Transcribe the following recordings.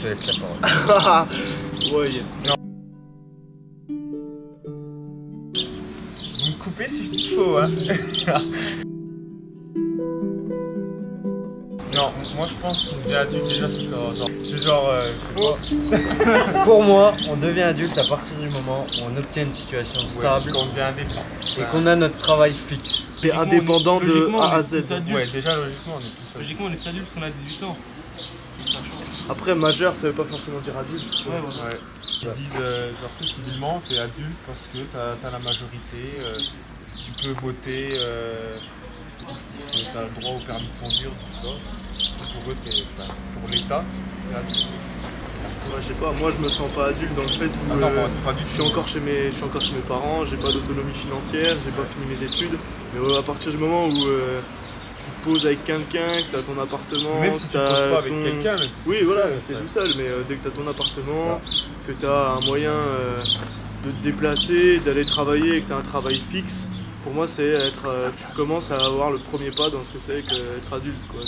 te laisse la parole. Ouais. Non. Vous me coupez si je dis faux, hein. Non, moi je pense qu'on devient adulte déjà, c'est genre, Pour moi, on devient adulte à partir du moment où on obtient une situation stable qu'on devient indépendant. et qu'on a notre travail fixe. T'es indépendant de A à Z. Ouais, déjà logiquement on est tous adultes. Logiquement on est adulte parce qu'on a 18 ans. Après, majeur, ça veut pas forcément dire adulte. Tu vois. Ouais. Ils disent, genre, tu sais, civilement, t'es adulte parce que t'as la majorité, tu peux voter, t'as le droit au permis de conduire, tout ça. Pour eux, pour l'État, t'es adulte. Ouais, je sais pas, moi je me sens pas adulte dans le fait où Non, pas du je tout. suis encore chez mes parents, j'ai pas d'autonomie financière, j'ai pas fini mes études. Mais à partir du moment où tu te poses avec quelqu'un, que t'as ton appartement, Même si tu te t'as poses pas avec ton... quelqu'un, mais Oui, voilà, c'est tout seul, mais dès que t'as ton appartement, que t'as un moyen de te déplacer, d'aller travailler et que t'as un travail fixe, pour moi c'est tu commences à avoir le premier pas dans ce que c'est qu'être adulte, quoi.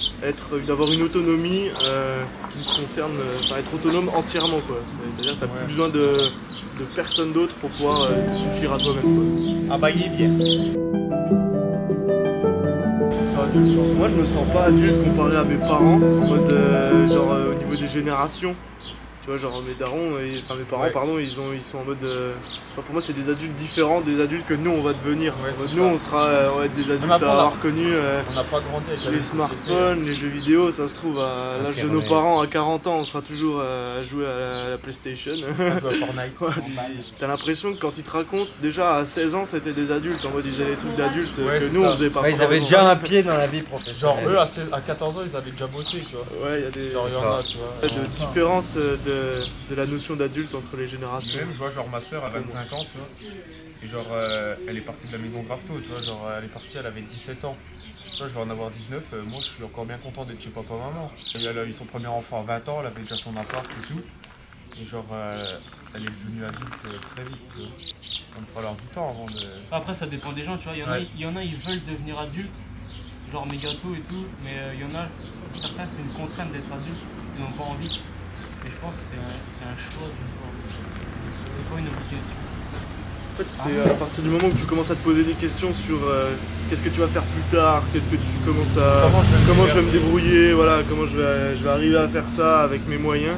D'avoir une autonomie qui te concerne, enfin être autonome entièrement, quoi. C'est-à-dire que t'as plus besoin de personne d'autre pour pouvoir te suffire à toi-même, quoi. Ah bah il est bien. Moi je me sens pas adulte comparé à mes parents, en mode genre au niveau des générations. Tu vois, genre mes darons, enfin mes parents, pardon, ils sont en mode. Pour moi, c'est des adultes différents des adultes que nous on va devenir. Nous, on va être des adultes à avoir connu On n'a pas grandi avec les smartphones, les jeux vidéo. Ça se trouve, à l'âge de nos parents, à 40 ans, on sera toujours à jouer à la PlayStation. T'as l'impression que quand ils te racontent, déjà à 16 ans, c'était des adultes, en mode ils faisaient des trucs d'adultes que nous on faisait pas. Ils avaient déjà un pied dans la vie professionnelle. Genre eux, à 14 ans, ils avaient déjà bossé, tu vois. Ouais, il y a des genre, y en a, tu vois. de différences de la notion d'adulte entre les générations. Même, je vois, genre ma soeur a 25 ans, tu vois. Et genre, elle est partie de la maison grave tôt, tu vois. Genre, elle est partie, elle avait 17 ans. Tu vois, je vais en avoir 19. Moi, je suis encore bien content d'être chez papa-maman. Elle a eu son premier enfant à 20 ans, elle avait déjà son appart et tout. Et genre, elle est devenue adulte très vite, tu vois. Il va me falloir du temps avant de... Après ça dépend des gens, tu vois, il y en a ils veulent devenir adultes, genre méga tôt et tout, mais il y en a, certains c'est une contrainte d'être adulte, ils n'ont pas envie. Et je pense que c'est un choix, c'est pas une obligation. En fait, c'est à partir du moment où tu commences à te poser des questions sur qu'est-ce que tu vas faire plus tard, qu'est-ce que tu commences à... Comment je vais me débrouiller, voilà, comment je vais arriver à faire ça avec mes moyens.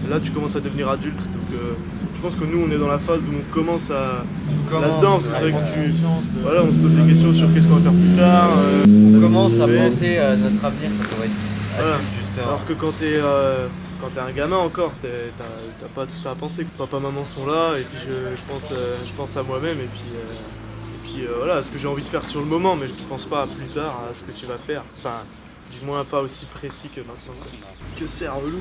Et là, tu commences à devenir adulte. Donc, je pense que nous, on est dans la phase où on commence à... là-dedans, parce que c'est vrai que voilà, on se pose des questions sur qu'est-ce qu'on va faire plus tard. On commence à penser à notre avenir quand on va être adulte, justement. Alors que quand t'es un gamin encore, t'as pas tout ça à penser. Papa, maman sont là, et puis je pense à moi-même, et puis voilà, à ce que j'ai envie de faire sur le moment, mais je ne pense pas à plus tard, à ce que tu vas faire. Enfin, du moins pas aussi précis que maintenant. Que c'est relou.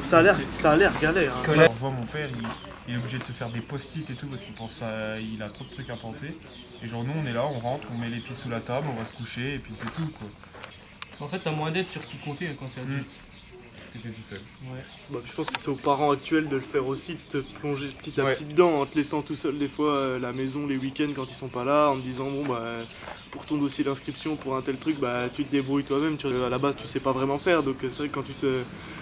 Ça a l'air galère. Hein. Quand je vois mon père, il est obligé de se faire des post-it et tout parce qu'il a trop de trucs à penser. Et genre nous on est là, on rentre, on met les pieds sous la table, on va se coucher et puis c'est tout, quoi. En fait t'as moins d'aide sur qui compter quand t'es adulte. Tout seul. Ouais. Bah, je pense que c'est aux parents actuels de le faire aussi, de te plonger petit à petit dedans, en te laissant tout seul des fois la maison les week-ends quand ils sont pas là, en te disant bon bah pour ton dossier d'inscription pour un tel truc bah tu te débrouilles toi-même, à la base tu sais pas vraiment faire, donc c'est vrai que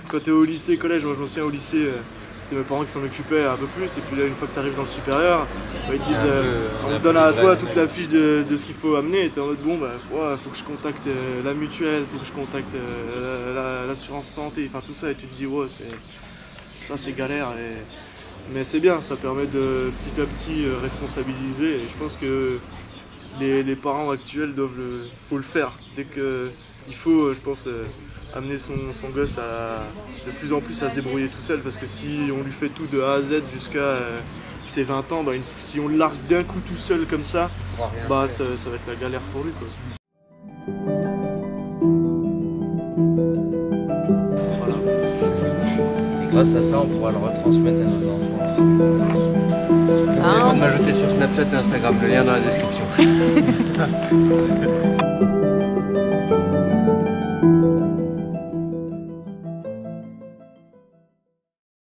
quand t'es au lycée, collège, moi je me souviens au lycée, c'était mes parents qui s'en occupaient un peu plus, et puis là une fois que tu arrives dans le supérieur, bah, ils te disent on te donne à toi toute la fiche de ce qu'il faut amener, et t'es en mode bon bah ouais, faut que je contacte la mutuelle, faut que je contacte l'assurance santé, enfin tout ça, et tu te dis ouais ça c'est galère, mais c'est bien, ça permet de petit à petit responsabiliser, et je pense que les parents actuels faut le faire, dès que il faut, je pense, amener son gosse de plus en plus à se débrouiller tout seul, parce que si on lui fait tout de A à Z jusqu'à ses 20 ans, bah, si on le largue d'un coup tout seul comme ça, bah, ça va être la galère pour lui, quoi. Grâce à ça, on pourra le retransmettre à nos enfants. N'oubliez pas de m'ajouter sur Snapchat et Instagram, le lien dans la description.